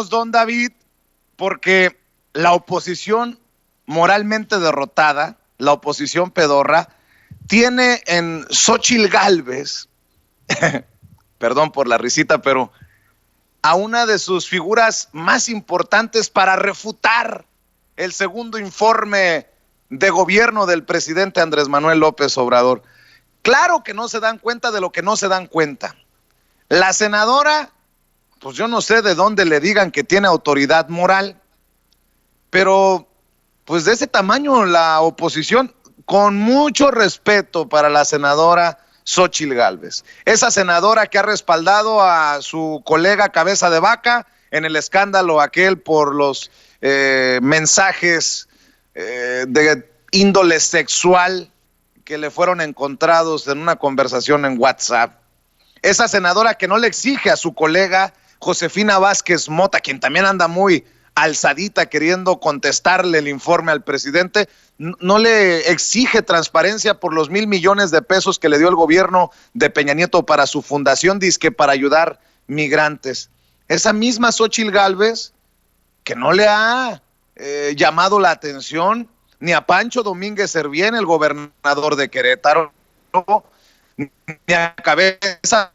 don David, porque la oposición moralmente derrotada, la oposición pedorra, tiene en Xóchitl Gálvez, perdón por la risita, pero a una de sus figuras más importantes para refutar el segundo informe de gobierno del presidente Andrés Manuel López Obrador. Claro que no se dan cuenta de lo que no se dan cuenta. La senadora, pues yo no sé de dónde le digan que tiene autoridad moral, pero pues de ese tamaño la oposición, con mucho respeto para la senadora Xóchitl Gálvez, esa senadora que ha respaldado a su colega Cabeza de Vaca en el escándalo aquel por los mensajes de índole sexual que le fueron encontrados en una conversación en WhatsApp. Esa senadora que no le exige a su colega Josefina Vázquez Mota, quien también anda muy alzadita queriendo contestarle el informe al presidente, no le exige transparencia por los 1,000 millones de pesos que le dio el gobierno de Peña Nieto para su fundación, dizque para ayudar migrantes. Esa misma Xóchitl Gálvez, que no le ha llamado la atención ni a Pancho Domínguez Servién, el gobernador de Querétaro, ni a Cabeza,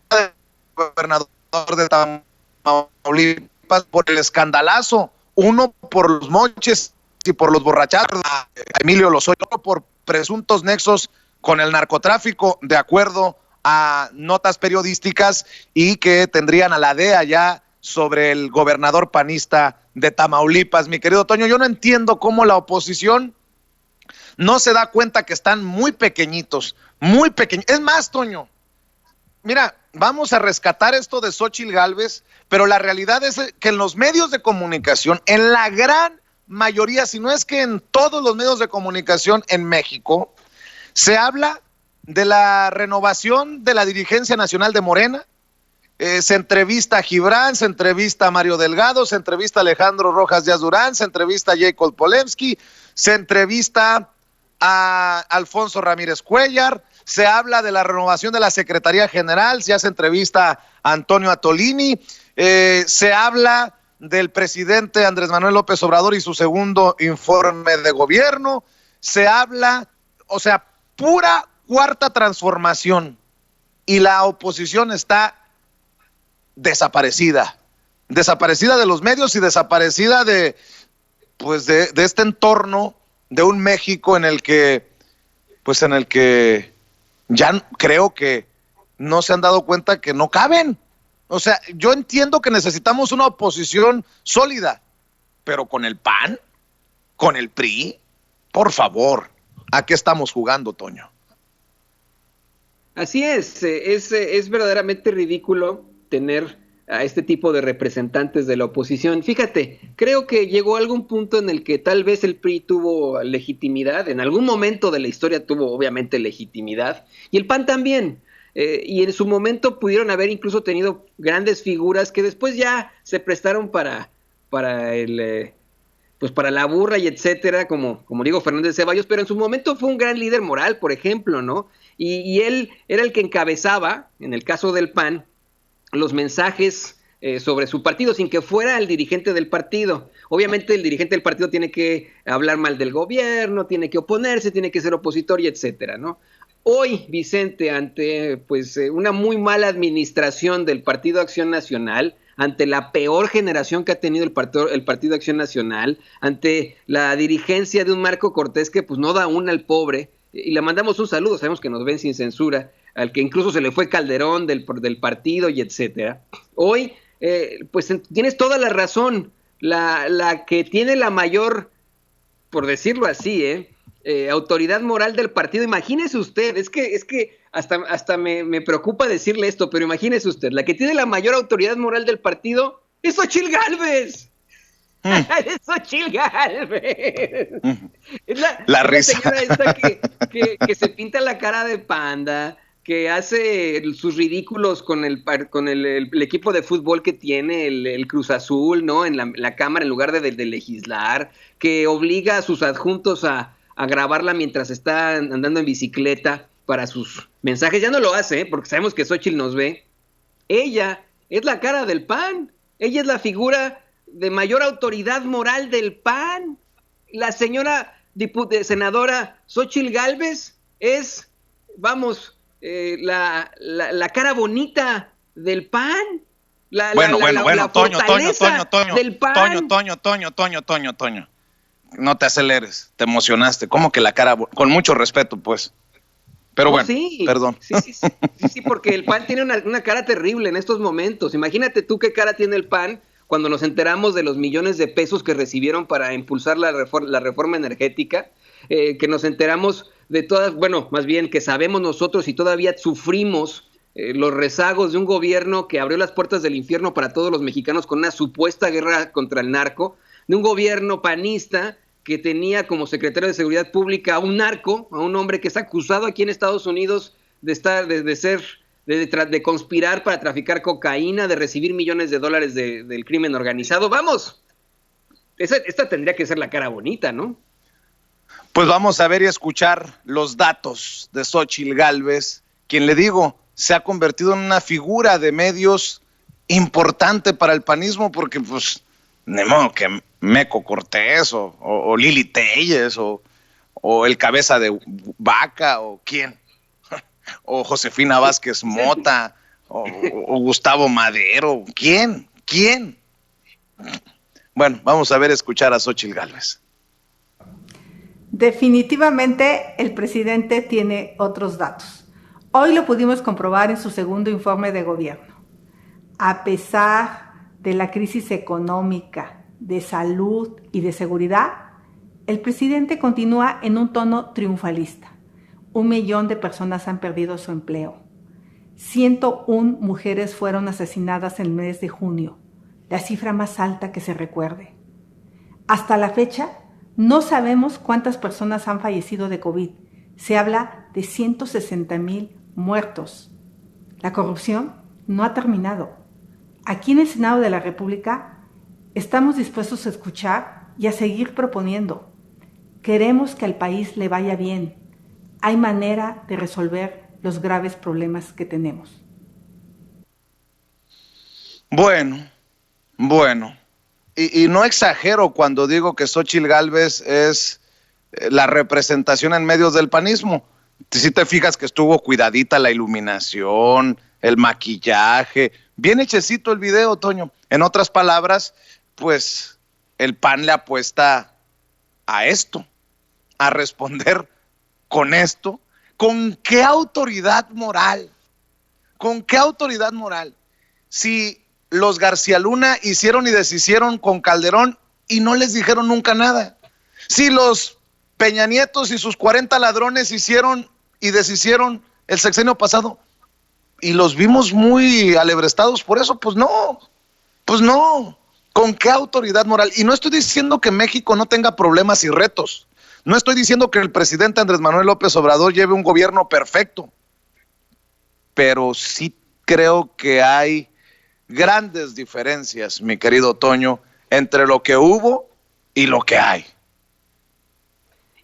el gobernador de Tamaulipas, por el escandalazo, uno por los moches y por los borrachazos, Emilio Lozoya, por presuntos nexos con el narcotráfico, de acuerdo a notas periodísticas, y que tendrían a la DEA ya sobre el gobernador panista de Tamaulipas. Mi querido Toño, yo no entiendo cómo la oposición no se da cuenta que están muy pequeñitos, muy pequeños. Es más, Toño, mira, vamos a rescatar esto de Xóchitl Gálvez, pero la realidad es que en los medios de comunicación, en la gran mayoría, si no es que en todos los medios de comunicación en México, se habla de la renovación de la dirigencia nacional de Morena. Se entrevista a Gibran, se entrevista a Mario Delgado, se entrevista a Alejandro Rojas Díaz Durán, se entrevista a Jacob Polemski, se entrevista a Alfonso Ramírez Cuellar, se habla de la renovación de la Secretaría General, se hace entrevista a Antonio Atolini, se habla del presidente Andrés Manuel López Obrador y su segundo informe de gobierno, se habla, o sea, pura cuarta transformación, y la oposición está desaparecida de los medios y desaparecida de este entorno de un México en el que ya creo que no se han dado cuenta que no caben. O sea, yo entiendo que necesitamos una oposición sólida, pero con el PAN, con el PRI, por favor, ¿a qué estamos jugando, Toño? Así es verdaderamente ridículo tener a este tipo de representantes de la oposición. Fíjate, creo que llegó algún punto en el que tal vez el PRI tuvo legitimidad, en algún momento de la historia tuvo obviamente legitimidad, y el PAN también, y en su momento pudieron haber incluso tenido grandes figuras que después ya se prestaron para la burra y etcétera, como Diego Fernández Ceballos, pero en su momento fue un gran líder moral, por ejemplo, ¿no? Y él era el que encabezaba, en el caso del PAN, los mensajes sobre su partido, sin que fuera el dirigente del partido. Obviamente el dirigente del partido tiene que hablar mal del gobierno, tiene que oponerse, tiene que ser opositor y etcétera, ¿no? Hoy, Vicente, ante una muy mala administración del Partido Acción Nacional, ante la peor generación que ha tenido el Partido Acción Nacional, ante la dirigencia de un Marco Cortés que pues no da una al pobre, y le mandamos un saludo, sabemos que nos ven sin censura, al que incluso se le fue Calderón del partido y etcétera. Hoy, tienes toda la razón, la que tiene la mayor, por decirlo así, autoridad moral del partido. Imagínese usted, es que hasta me preocupa decirle esto, pero imagínese usted, la que tiene la mayor autoridad moral del partido es Xóchitl Gálvez. Es Xóchitl Gálvez. Es la risa. señora esta que se pinta la cara de panda, que hace sus ridículos con el equipo de fútbol que tiene, el Cruz Azul, ¿no? En la Cámara, en lugar de legislar, que obliga a sus adjuntos a grabarla mientras está andando en bicicleta para sus mensajes. Ya no lo hace, porque sabemos que Xóchitl nos ve. Ella es la cara del PAN. Ella es la figura de mayor autoridad moral del PAN. La señora senadora Xóchitl Gálvez es, vamos, la cara bonita del PAN. Bueno, La fortaleza del PAN. Toño. No te aceleres, te emocionaste. ¿Cómo que la cara? Con mucho respeto, pues. Pero Oh, bueno, sí. perdón. Sí, porque el PAN tiene una cara terrible en estos momentos. Imagínate tú qué cara tiene el PAN cuando nos enteramos de los millones de pesos que recibieron para impulsar la reforma energética, que nos enteramos de todas, bueno, más bien que sabemos nosotros y todavía sufrimos los rezagos de un gobierno que abrió las puertas del infierno para todos los mexicanos con una supuesta guerra contra el narco, de un gobierno panista que tenía como secretario de Seguridad Pública a un narco, a un hombre que está acusado aquí en Estados Unidos de conspirar para traficar cocaína, de recibir millones de dólares del crimen organizado. Vamos, esta tendría que ser la cara bonita, ¿no? Pues vamos a ver y escuchar los datos de Xóchitl Gálvez, quien, le digo, se ha convertido en una figura de medios importante para el panismo, porque pues de modo que Meco Cortés o Lili Telles o el Cabeza de Vaca o quién, o Josefina Vázquez Mota o Gustavo Madero, ¿quién? Bueno, vamos a ver, escuchar a Xóchitl Gálvez. Definitivamente el presidente tiene otros datos. Hoy lo pudimos comprobar en su segundo informe de gobierno. A pesar de la crisis económica, de salud y de seguridad, el presidente continúa en un tono triunfalista. 1 millón de personas han perdido su empleo. 101 mujeres fueron asesinadas en el mes de junio, la cifra más alta que se recuerde. Hasta la fecha, no sabemos cuántas personas han fallecido de COVID. Se habla de 160,000 muertos. La corrupción no ha terminado. Aquí en el Senado de la República estamos dispuestos a escuchar y a seguir proponiendo. Queremos que al país le vaya bien. Hay manera de resolver los graves problemas que tenemos. Bueno. Y no exagero cuando digo que Xóchitl Gálvez es la representación en medios del panismo. Si te fijas que estuvo cuidadita la iluminación, el maquillaje, bien hechecito el video, Toño. En otras palabras, pues el PAN le apuesta a esto, a responder con esto. ¿Con qué autoridad moral? ¿Con qué autoridad moral? Si los García Luna hicieron y deshicieron con Calderón y no les dijeron nunca nada. Si los Peña Nietos y sus 40 ladrones hicieron y deshicieron el sexenio pasado y los vimos muy alebrestados por eso, pues no. ¿Con qué autoridad moral? Y no estoy diciendo que México no tenga problemas y retos. No estoy diciendo que el presidente Andrés Manuel López Obrador lleve un gobierno perfecto. Pero sí creo que hay grandes diferencias, mi querido Toño, entre lo que hubo y lo que hay.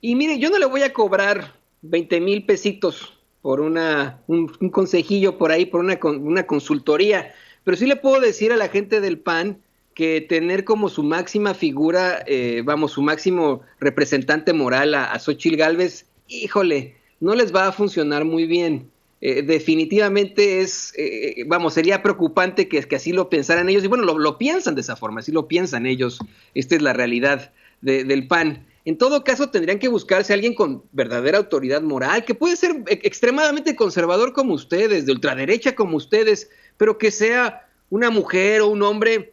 Y mire, yo no le voy a cobrar 20,000 pesitos por un consejillo por ahí, por una consultoría, pero sí le puedo decir a la gente del PAN que tener como su máxima figura, su máximo representante moral a Xóchitl Gálvez, híjole, no les va a funcionar muy bien. Definitivamente sería preocupante que así lo pensaran ellos, y bueno, lo piensan de esa forma, así lo piensan ellos, esta es la realidad del PAN. En todo caso, tendrían que buscarse a alguien con verdadera autoridad moral, que puede ser extremadamente conservador como ustedes, de ultraderecha como ustedes, pero que sea una mujer o un hombre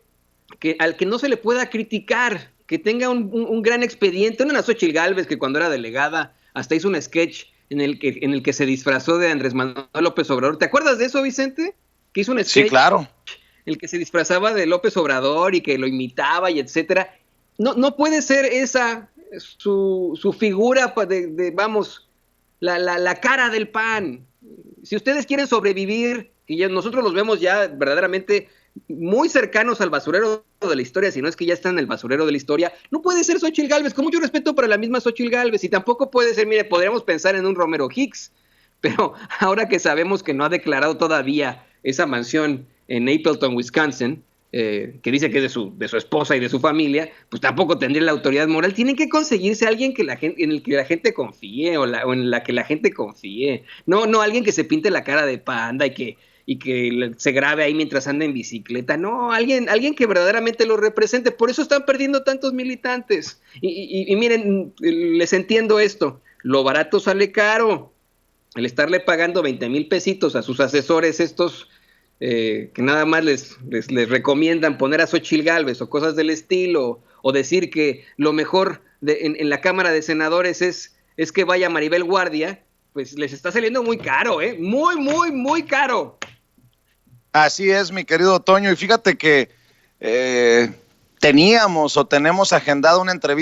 al que no se le pueda criticar, que tenga un gran expediente. Una Xóchitl Gálvez, que cuando era delegada hasta hizo un sketch en el que se disfrazó de Andrés Manuel López Obrador. ¿Te acuerdas de eso, Vicente? Que hizo un sketch. Sí, claro. El que se disfrazaba de López Obrador y que lo imitaba y etcétera. No puede ser esa su figura la cara del PAN. Si ustedes quieren sobrevivir, y nosotros los vemos ya verdaderamente muy cercanos al basurero de la historia, si no es que ya están en el basurero de la historia, no puede ser Xóchitl Gálvez, con mucho respeto para la misma Xóchitl Gálvez, y tampoco puede ser, mire, podríamos pensar en un Romero Hicks, pero ahora que sabemos que no ha declarado todavía esa mansión en Appleton, Wisconsin, que dice que es de su esposa y de su familia, pues tampoco tendría la autoridad moral. Tienen que conseguirse a alguien en el que la gente confíe o en la que la gente confíe. No alguien que se pinte la cara de panda y que se grabe ahí mientras anda en bicicleta. No, alguien que verdaderamente lo represente. Por eso están perdiendo tantos militantes. Y miren, les entiendo esto. Lo barato sale caro. El estarle pagando 20,000 pesitos a sus asesores estos que nada más les recomiendan poner a Xóchitl Gálvez o cosas del estilo, o decir que lo mejor en la Cámara de Senadores es que vaya Maribel Guardia, pues les está saliendo muy caro, muy, muy, muy caro. Así es, mi querido Toño, y fíjate que teníamos o tenemos agendada una entrevista